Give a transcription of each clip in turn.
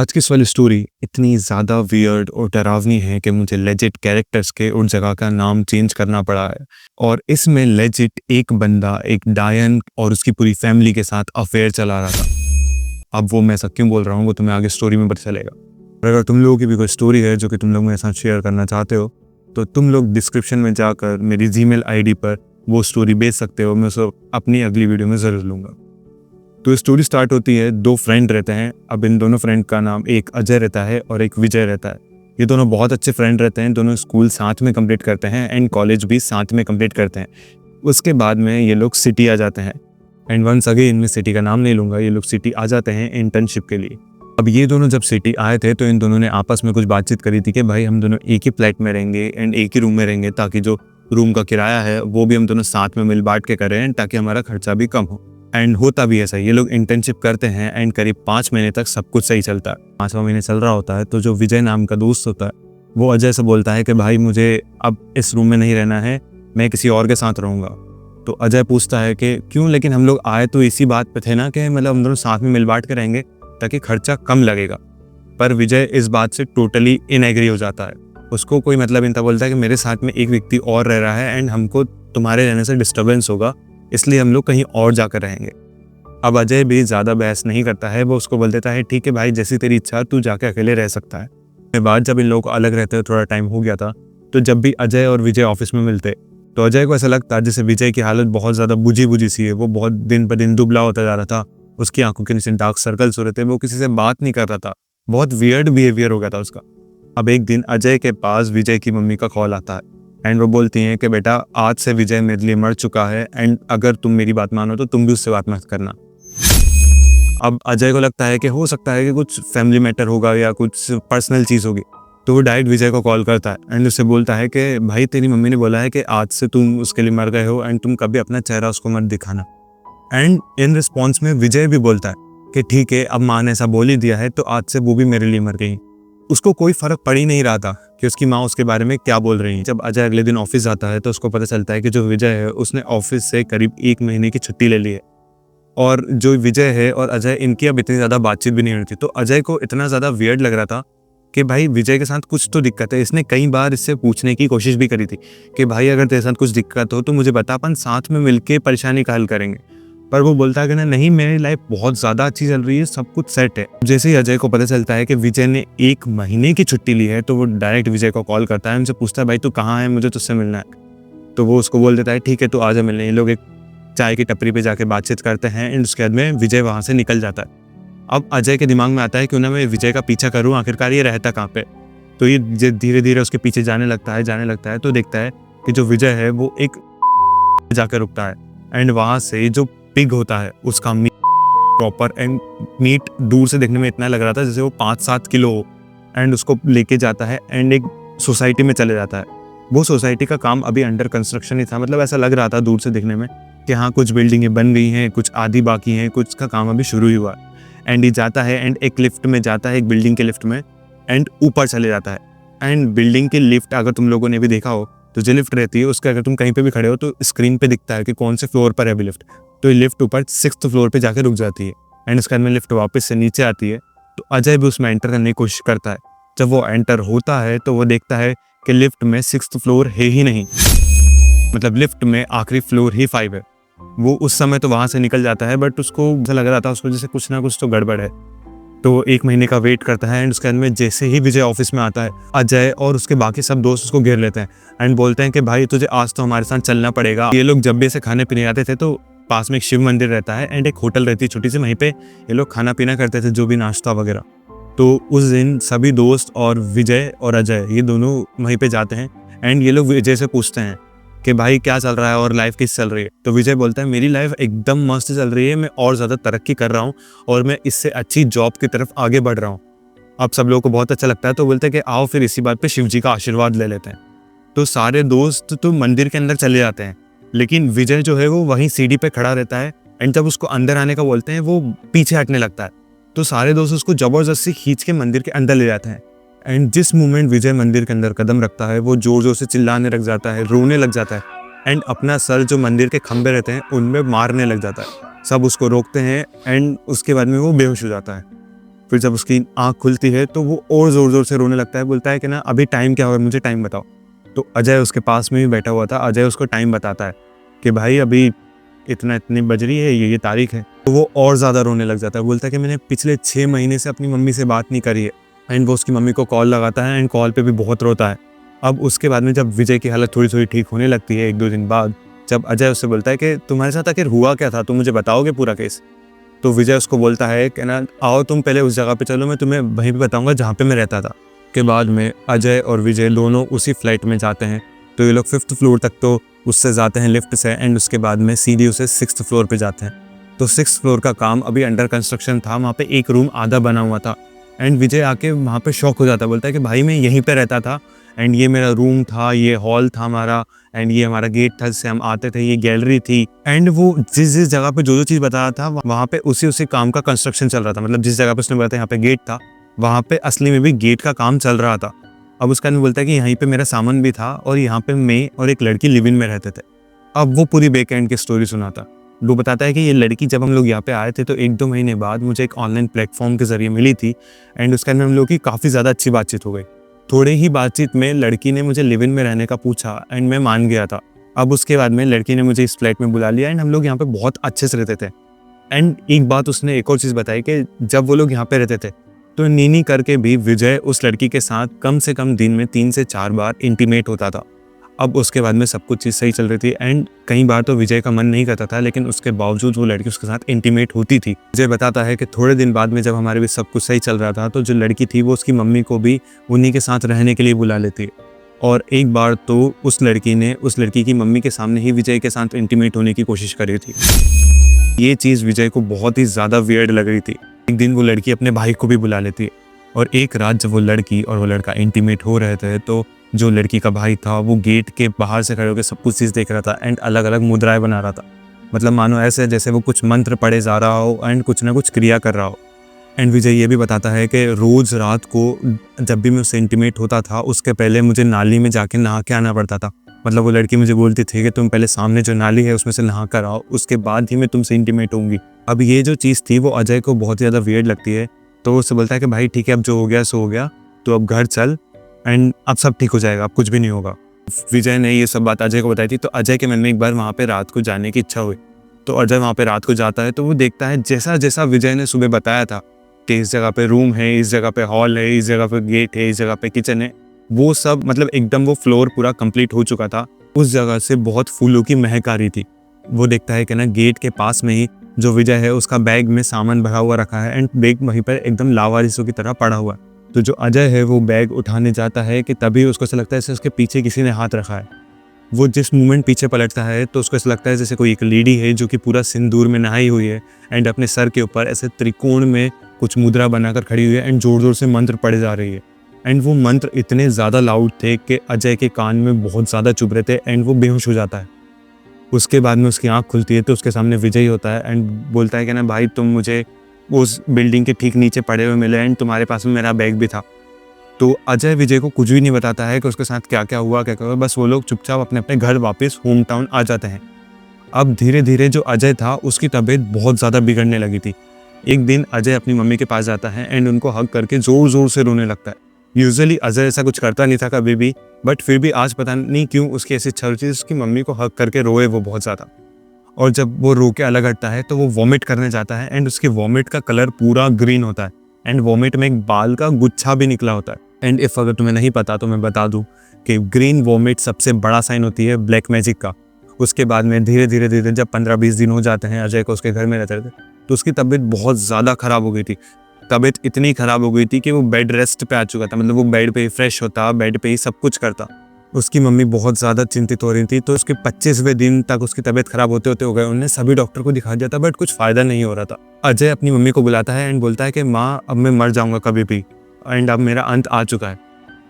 आज की इस वाली स्टोरी इतनी ज़्यादा वियर्ड और डरावनी है कि मुझे लेजिट कैरेक्टर्स के उन जगह का नाम चेंज करना पड़ा है। और इसमें लेजिट एक बंदा एक डायन और उसकी पूरी फैमिली के साथ अफेयर चला रहा था। अब वो मैं ऐसा क्यों बोल रहा हूँ वो तुम्हें आगे स्टोरी में पता चलेगा। और अगर तुम लोगों की भी कोई स्टोरी है जो कि तुम लोग मेरे साथ शेयर करना चाहते हो तो तुम लोग डिस्क्रिप्शन में जाकर मेरी जीमेल आईडी पर वो स्टोरी भेज सकते हो। मैं उसको अपनी अगली वीडियो में ज़रूर लूँगा। तो स्टोरी स्टार्ट होती है, दो फ्रेंड रहते हैं। अब इन दोनों फ्रेंड का नाम एक अजय रहता है और एक विजय रहता है। ये दोनों बहुत अच्छे फ्रेंड रहते हैं। दोनों स्कूल साथ में कंप्लीट करते हैं एंड कॉलेज भी साथ में कंप्लीट करते हैं। उसके बाद में ये लोग सिटी आ जाते हैं एंड वंस अगेन मैं सिटी का नाम नहीं लूँगा, ये लोग सिटी आ जाते हैं इंटर्नशिप के लिए। अब ये दोनों जब सिटी आए थे तो इन दोनों ने आपस में कुछ बातचीत करी थी कि भाई हम दोनों एक ही फ्लैट में रहेंगे एंड एक ही रूम में रहेंगे, ताकि जो रूम का किराया है वो भी हम दोनों साथ में मिल बांट के करें ताकि हमारा खर्चा भी कम हो। एंड होता भी ऐसा, ये लोग इंटर्नशिप करते हैं एंड करीब 5 महीने तक सब कुछ सही चलता है। 5वां महीने चल रहा होता है तो जो विजय नाम का दोस्त होता है वो अजय से बोलता है कि भाई मुझे अब इस रूम में नहीं रहना है, मैं किसी और के साथ रहूँगा। तो अजय पूछता है कि क्यों, लेकिन हम लोग आए तो इसी बात पे थे ना कि मतलब हम दोनों साथ में मिल बांट के रहेंगे ताकि खर्चा कम लगेगा। पर विजय इस बात से टोटली इनएग्री हो जाता है। उसको कोई मतलब नहीं था। बोलता है कि मेरे साथ में एक व्यक्ति और रह रहा है एंड हमको तुम्हारे रहने से डिस्टर्बेंस होगा, इसलिए हम लोग कहीं और जाकर रहेंगे। अब अजय भी ज़्यादा बहस नहीं करता है, वो उसको बोल देता है ठीक है भाई, जैसी तेरी इच्छा, तू जाके अकेले रह सकता है। उसके बाद जब इन लोगों को अलग रहते हुए थोड़ा टाइम हो गया था तो जब भी अजय और विजय ऑफिस में मिलते तो अजय को ऐसा लगता जैसे विजय की हालत बहुत ज़्यादा बुझी बुझी सी है। वो बहुत दिन पर दिन दुबला होता जा रहा था, उसकी आंखों के नीचे डार्क सर्कल्स हो रहे थे, वो किसी से बात नहीं कर रहा था, बहुत वियर्ड बिहेवियर हो गया था उसका। अब एक दिन अजय के पास विजय की मम्मी का कॉल आता है एंड वो बोलती हैं कि बेटा आज से विजय मेरे लिए मर चुका है एंड अगर तुम मेरी बात मानो तो तुम भी उससे बात मत करना। अब अजय को लगता है कि हो सकता है कि कुछ फैमिली मैटर होगा या कुछ पर्सनल चीज़ होगी, तो वो डायरेक्ट विजय को कॉल करता है एंड उससे बोलता है कि भाई तेरी मम्मी ने बोला है कि आज से तुम उसके लिए मर गए हो एंड तुम कभी अपना चेहरा उसको मत दिखाना। एंड इन रिस्पॉन्स में विजय भी बोलता है कि ठीक है, अब माँ ने ऐसा बोल ही दिया है तो आज से वो भी मेरे लिए मर गई। उसको कोई फर्क पड़ ही नहीं रहा था कि उसकी माँ उसके बारे में क्या बोल रही है। जब अजय अगले दिन ऑफिस जाता है तो उसको पता चलता है कि जो विजय है उसने ऑफिस से करीब 1 महीने की छुट्टी ले ली है और जो विजय है और अजय इनकी अब इतनी ज़्यादा बातचीत भी नहीं होती। तो अजय को इतना ज़्यादा वियर्ड लग रहा था कि भाई विजय के साथ कुछ तो दिक्कत है। इसने कई बार इससे पूछने की कोशिश भी करी थी कि भाई अगर तेरे साथ कुछ दिक्कत हो तो मुझे बता, अपन साथ में मिलके परेशानी का हल करेंगे। पर वो बोलता है कि नहीं, मेरी लाइफ बहुत ज़्यादा अच्छी चल रही है, सब कुछ सेट है। जैसे ही अजय को पता चलता है कि विजय ने 1 महीने की छुट्टी ली है तो वो डायरेक्ट विजय को कॉल करता है, उनसे पूछता है भाई तू कहाँ है, मुझे तुझसे मिलना है। तो वो उसको बोल देता है ठीक है, तू आजा मिलने। ये लोग एक चाय की टपरी पे जाके बातचीत करते हैं एंड उसके बाद में विजय वहाँ से निकल जाता है। अब अजय के दिमाग में आता है क्यों ना मैं विजय का पीछा करूँ, आखिरकार ये रहता कहाँ पे। तो ये धीरे धीरे उसके पीछे जाने लगता है तो देखता है कि जो विजय है वो एक जाकर रुकता है एंड वहाँ से जो पिग होता है उसका मीट प्रॉपर एंड मीट दूर से देखने में इतना लग रहा था जैसे वो 5-7 किलो हो एंड उसको लेके जाता है एंड एक सोसाइटी में चले जाता है। वो सोसाइटी का काम अभी अंडर कंस्ट्रक्शन ही था, मतलब ऐसा लग रहा था दूर से देखने में कि हाँ कुछ बिल्डिंगें बन गई हैं, कुछ आधी बाकी हैं, कुछ का काम अभी शुरू ही हुआ। एंड ये जाता है एंड एक लिफ्ट में जाता है, एक बिल्डिंग के लिफ्ट में एंड ऊपर चले जाता है। एंड बिल्डिंग की लिफ्ट अगर तुम लोगों ने भी देखा हो तो जो लिफ्ट रहती है उसके अगर तुम कहीं पे भी खड़े हो तो स्क्रीन पे दिखता है कि कौन से फ्लोर पर है अभी लिफ्ट। तो ये लिफ्ट ऊपर 6th फ्लोर पे जाकर रुक जाती है एंड उसके बाद में लिफ्ट वापस से नीचे आती है। तो अजय भी उसमें एंटर करने की कोशिश करता है। जब वो एंटर होता है तो वो देखता है कि लिफ्ट में 6th फ्लोर है ही नहीं, मतलब लिफ्ट में आखिरी फ्लोर ही 5 है। वो उस समय तो वहाँ से निकल जाता है बट उसको ऐसा लग रहा था उसको जैसे कुछ ना कुछ तो गड़बड़ है। तो 1 महीने का वेट करता है एंड उसके बाद में जैसे ही विजय ऑफिस में आता है अजय और उसके बाकी सब दोस्त उसको घेर लेते हैं एंड बोलते हैं कि भाई तुझे आज तो हमारे साथ चलना पड़ेगा। ये लोग जब भी ऐसे खाने पीने आते थे तो पास में एक शिव मंदिर रहता है एंड एक होटल रहती है छोटी सी, वहीं पे ये लोग खाना पीना करते थे, जो भी नाश्ता वगैरह। तो उस दिन सभी दोस्त और विजय और अजय ये दोनों वहीं पे जाते हैं एंड ये लोग विजय से पूछते हैं कि भाई क्या चल रहा है और लाइफ किस चल रही है। तो विजय बोलता है मेरी लाइफ एकदम मस्त चल रही है, मैं और ज़्यादा तरक्की कर रहा हूँ और मैं इससे अच्छी जॉब की तरफ आगे बढ़ रहा हूँ। अब सब लोगों को बहुत अच्छा लगता है तो बोलते हैं कि आओ फिर इसी बात पे शिव जी का आशीर्वाद ले लेते हैं। तो सारे दोस्त तो मंदिर के अंदर चले जाते हैं लेकिन विजय जो है वो वहीं सीढ़ी पे खड़ा रहता है एंड जब उसको अंदर आने का बोलते हैं वो पीछे हटने लगता है। तो सारे दोस्त उसको ज़बरदस्ती खींच के मंदिर के अंदर ले जाते हैं एंड जिस मोमेंट विजय मंदिर के अंदर कदम रखता है वो जोर जोर से चिल्लाने लग जाता है, रोने लग जाता है एंड अपना सर जो मंदिर के खंभे रहते हैं उनमें मारने लग जाता है। सब उसको रोकते हैं एंड उसके बाद में वो बेहोश हो जाता है। फिर जब उसकी आँख खुलती है तो वो और ज़ोर-ज़ोर से रोने लगता है, बोलता है कि ना अभी टाइम क्या हुआ है, मुझे टाइम बताओ। तो अजय उसके पास में भी बैठा हुआ था, अजय उसको टाइम बताता है कि भाई अभी इतनी बज रही है, ये तारीख है। तो वो और ज़्यादा रोने लग जाता है, बोलता है कि मैंने पिछले 6 महीने से अपनी मम्मी से बात नहीं करी है। एंड वो उसकी मम्मी को कॉल लगाता है एंड कॉल पे भी बहुत रोता है। अब उसके बाद में जब विजय की हालत थोड़ी-थोड़ी ठीक होने लगती है 1-2 दिन बाद, जब अजय उससे बोलता है कि तुम्हारे साथ आखिर हुआ क्या था? तुम मुझे बताओगे पूरा केस? तो विजय उसको बोलता है कि ना आओ तुम पहले उस जगह पे चलो, मैं तुम्हें वहीं पे बताऊँगा जहाँ पे मैं रहता था। के बाद में अजय और विजय दोनों उसी फ्लाइट में जाते हैं। तो ये लोग 5th फ्लोर तक तो उससे जाते हैं लिफ्ट से एंड उसके बाद में सीढ़ी उसे 6th फ्लोर पे जाते हैं। तो 6th फ्लोर का काम अभी अंडर कंस्ट्रक्शन था, वहाँ पे एक रूम आधा बना हुआ था। एंड विजय आके वहाँ पे शॉक हो जाता है, बोलता है कि भाई मैं यहीं पे रहता था एंड ये मेरा रूम था, ये हॉल था हमारा एंड ये हमारा गेट था जिससे हम आते थे, ये गैलरी थी। एंड वो जिस जगह पे जो चीज़ बता रहा था वहाँ पे उसी काम का कंस्ट्रक्शन चल रहा था। मतलब जिस जगह पे उसने बताया यहाँ पे गेट था, वहाँ पे असली में भी गेट का काम चल रहा था। अब उसका आदमी बोलता है कि यहीं पे मेरा सामान भी था और यहाँ पे मैं और एक लड़की लिव इन में रहते थे। अब वो पूरी बैक एंड की स्टोरी सुनाता। वो बताता है कि ये लड़की जब हम लोग यहाँ पे आए थे तो 1-2 महीने बाद मुझे एक ऑनलाइन प्लेटफॉर्म के ज़रिए मिली थी एंड उसके अंदर हम लोग की काफ़ी ज़्यादा अच्छी बातचीत हो गई। थोड़े ही बातचीत में लड़की ने मुझे लिव इन में रहने का पूछा एंड मैं मान गया था। अब उसके बाद में लड़की ने मुझे इस फ्लैट में बुला लिया एंड हम लोग यहाँ पे बहुत अच्छे से रहते थे। एंड एक बात उसने एक और चीज़ बताई कि जब वो लोग यहाँ पे रहते थे तो नीनी करके भी विजय उस लड़की के साथ कम से कम दिन में 3 से 4 बार इंटीमेट होता था। अब उसके बाद में सब कुछ चीज़ सही चल रही थी एंड कई बार तो विजय का मन नहीं करता था, लेकिन उसके बावजूद वो लड़की उसके साथ इंटीमेट होती थी। विजय बताता है कि थोड़े दिन बाद में जब हमारे बीच सब कुछ सही चल रहा था तो जो लड़की थी वो उसकी मम्मी को भी उन्हीं के साथ रहने के लिए बुला लेती। और एक बार तो उस लड़की ने उस लड़की की मम्मी के सामने ही विजय के साथ इंटीमेट होने की कोशिश करी थी। ये चीज़ विजय को बहुत ही ज़्यादा वियर्ड लग रही थी। एक दिन वो लड़की अपने भाई को भी बुला लेती है और एक रात जब वो लड़की और वो लड़का इंटीमेट हो रहे थे तो जो लड़की का भाई था वो गेट के बाहर से खड़े होकर सब कुछ चीज़ देख रहा था एंड अलग अलग मुद्राएं बना रहा था। मतलब मानो ऐसे जैसे वो कुछ मंत्र पढ़े जा रहा हो एंड कुछ ना कुछ क्रिया कर रहा हो। एंड विजय ये भी बताता है कि रोज़ रात को जब भी मैं उससे इंटीमेट होता था उसके पहले मुझे नाली में जाके नहा के आना पड़ता था। मतलब वो लड़की मुझे बोलती थी कि तुम पहले सामने जो नाली है उसमें से नहा कर आओ, उसके बाद ही मैं तुमसे इंटीमेट होंगी। अब ये जो चीज़ थी वो अजय को बहुत ही ज़्यादा वियर्ड लगती है। तो उससे बोलता है कि भाई ठीक है, अब जो हो गया सो हो गया, तो अब घर चल एंड अब सब ठीक हो जाएगा, अब कुछ भी नहीं होगा। विजय ने ये सब बात अजय को बताई थी तो अजय के मन में एक बार वहाँ पे रात को जाने की इच्छा हुई। तो अजय वहाँ पे रात को जाता है तो वो देखता है जैसा जैसा विजय ने सुबह बताया था कि इस जगह पे रूम है, इस जगह पे हॉल है, इस जगह पे गेट है, इस जगह पे किचन है, वो सब मतलब एकदम वो फ्लोर पूरा कंप्लीट हो चुका था। उस जगह से बहुत फूलों की महक आ रही थी। वो देखता है कि ना गेट के पास में ही जो विजय है उसका बैग में सामान भरा हुआ रखा है एंड बैग वहीं पर एकदम लावारिसों की तरह पड़ा हुआ है। तो जो अजय है वो बैग उठाने जाता है कि तभी उसको ऐसा लगता है जैसे उसके पीछे किसी ने हाथ रखा है। वो जिस मोमेंट पीछे पलटता है तो उसको ऐसा लगता है जैसे कोई एक लेडी है जो कि पूरा सिंदूर में नहाई हुई है एंड अपने सर के ऊपर ऐसे त्रिकोण में कुछ मुद्रा बनाकर खड़ी हुई है एंड जोर जोर से मंत्र पढ़े जा रही है। एंड वो मंत्र इतने ज़्यादा लाउड थे कि अजय के कान में बहुत ज़्यादा चुभ रहे थे एंड वो बेहोश हो जाता है। उसके बाद में उसकी आँख खुलती है तो उसके सामने विजय होता है एंड बोलता है कि ना भाई तुम मुझे उस बिल्डिंग के ठीक नीचे पड़े हुए मिले एंड तुम्हारे पास में मेरा बैग भी था। तो अजय विजय को कुछ भी नहीं बताता है कि उसके साथ क्या क्या हुआ, बस वो लोग चुपचाप अपने अपने घर वापस होम टाउन आ जाते हैं। अब धीरे धीरे जो अजय था उसकी तबीयत बहुत ज़्यादा बिगड़ने लगी थी। एक दिन अजय अपनी मम्मी के पास जाता है एंड उनको हग करके ज़ोर ज़ोर से रोने लगता है। यूजुअली अजय ऐसा कुछ करता नहीं था कभी भी, बट फिर भी आज पता नहीं क्यों उसकी ऐसी इच्छा होती है उसकी मम्मी को हग करके रोए वो बहुत ज़्यादा। और जब वो रो के अलग हटता है तो वो वॉमिट करने जाता है एंड उसके वॉमिट का कलर पूरा ग्रीन होता है एंड वॉमिट में एक बाल का गुच्छा भी निकला होता है। एंड इफ़ अगर तुम्हें नहीं पता तो मैं बता दूं कि ग्रीन वॉमिट सबसे बड़ा साइन होती है ब्लैक मैजिक का। उसके बाद में धीरे धीरे जब 15-20 दिन हो जाते हैं अजय को उसके घर में रहते थे तो उसकी तबीयत बहुत ज़्यादा ख़राब हो गई थी। तबीयत इतनी ख़राब हो गई थी कि वो बेड रेस्ट पे आ चुका था। मतलब वो बेड पे ही फ्रेश होता, बेड पे ही सब कुछ करता। उसकी मम्मी बहुत ज़्यादा चिंतित हो रही थी तो उसके 25वें दिन तक उसकी तबीयत ख़राब होते होते हो गए। उन्होंने सभी डॉक्टर को दिखा दिया था बट कुछ फ़ायदा नहीं हो रहा था। अजय अपनी मम्मी को बुलाता है एंड बोलता है कि माँ अब मैं मर जाऊँगा कभी भी एंड अब मेरा अंत आ चुका है।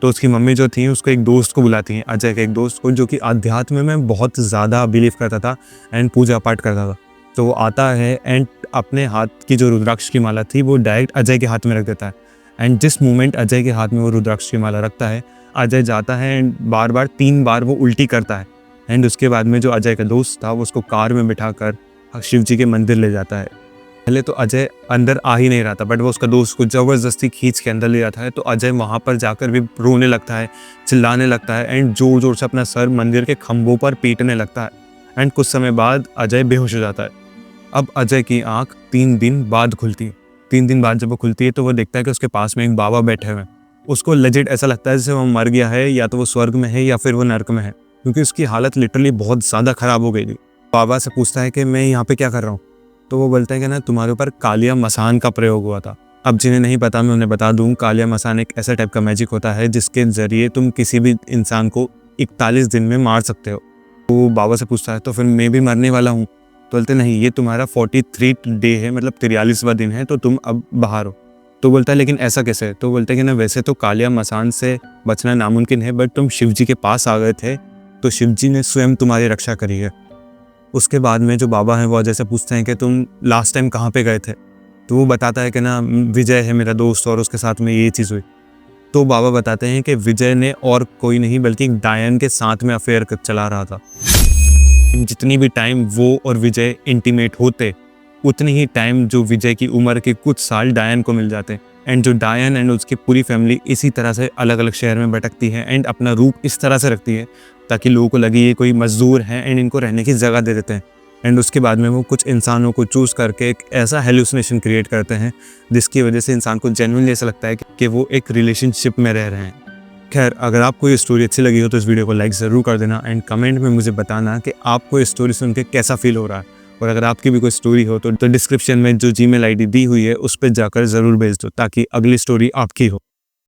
तो उसकी मम्मी जो थी उसको एक दोस्त को बुलाती हैं, अजय के एक दोस्त को जो कि अध्यात्म में बहुत ज़्यादा बिलीव करता था एंड पूजा पाठ करता था। तो वो आता है एंड अपने हाथ की जो रुद्राक्ष की माला थी वो डायरेक्ट अजय के हाथ में रख देता है। एंड जिस मोमेंट अजय के हाथ में वो रुद्राक्ष की माला रखता है अजय जाता है एंड बार बार 3 बार वो उल्टी करता है। एंड उसके बाद में जो अजय का दोस्त था वो उसको कार में बिठा कर शिव जी के मंदिर ले जाता है। पहले तो अजय अंदर आ ही नहीं रहा था, बट वो उसका दोस्त को ज़बरदस्ती खींच के अंदर ले जाता है, तो अजय वहाँ पर जाकर भी रोने लगता है, चिल्लाने लगता है एंड ज़ोर-ज़ोर से अपना सर मंदिर के खंभों पर पीटने लगता है एंड कुछ समय बाद अजय बेहोश हो जाता है। अब अजय की आँख 3 दिन बाद खुलती है। 3 दिन बाद जब वो खुलती है तो वो देखता है कि उसके पास में एक बाबा बैठे हुए हैं। उसको लेजिट ऐसा लगता है जैसे वो मर गया है, या तो वो स्वर्ग में है या फिर वो नर्क में है, क्योंकि उसकी हालत लिटरली बहुत ज़्यादा ख़राब हो गई थी। बाबा से पूछता है कि मैं यहाँ पे क्या कर रहा हूँ? तो वो बोलते हैं कि ना तुम्हारे ऊपर कालिया मसान का प्रयोग हुआ था। अब जिन्हें नहीं पता मैं उन्हें बता दूँ, कालिया मसान एक ऐसा टाइप का मैजिक होता है जिसके ज़रिए तुम किसी भी इंसान को 41 दिन में मार सकते हो। वो बाबा से पूछता है तो फिर मैं भी मरने वाला हूँ? तो बोलते नहीं, ये तुम्हारा 43 डे है, मतलब 43वां दिन है, तो तुम अब बाहर हो। तो बोलता है लेकिन ऐसा कैसे? तो बोलते हैं कि ना वैसे तो कालिया मसान से बचना नामुमकिन है, बट तुम शिव जी के पास आ गए थे तो शिव जी ने स्वयं तुम्हारी रक्षा करी है। उसके बाद में जो बाबा हैं वो अजय से पूछते हैं कि तुम लास्ट टाइम कहाँ पे गए थे? तो वो बताता है कि ना विजय है मेरा दोस्त और उसके साथ में ये चीज़ हुई। तो बाबा बताते हैं कि विजय ने और कोई नहीं बल्कि एक डायन के साथ में अफेयर चला रहा था। जितनी भी टाइम वो और विजय इंटीमेट होते, उतनी ही टाइम जो विजय की उम्र के कुछ साल डायन को मिल जाते हैं एंड जो डायन एंड उसकी पूरी फैमिली इसी तरह से अलग अलग शहर में भटकती है एंड अपना रूप इस तरह से रखती है ताकि लोगों को लगे ये कोई मजदूर है एंड इनको रहने की जगह दे देते हैं। एंड उसके बाद में वो कुछ इंसानों को चूज़ करके एक ऐसा हेलुसिनेशन क्रिएट करते हैं जिसकी वजह से इंसान को जेन्युइनली ऐसा लगता है कि वो एक रिलेशनशिप में रह रहे हैं। खैर, अगर आपको ये स्टोरी अच्छी लगी हो तो इस वीडियो को लाइक ज़रूर कर देना एंड कमेंट में मुझे बताना कि आपको ये स्टोरी सुन के कैसा फील हो रहा है। और अगर आपकी भी कोई स्टोरी हो तो डिस्क्रिप्शन में जो जीमेल आईडी दी हुई है उस पर जाकर ज़रूर भेज दो ताकि अगली स्टोरी आपकी हो।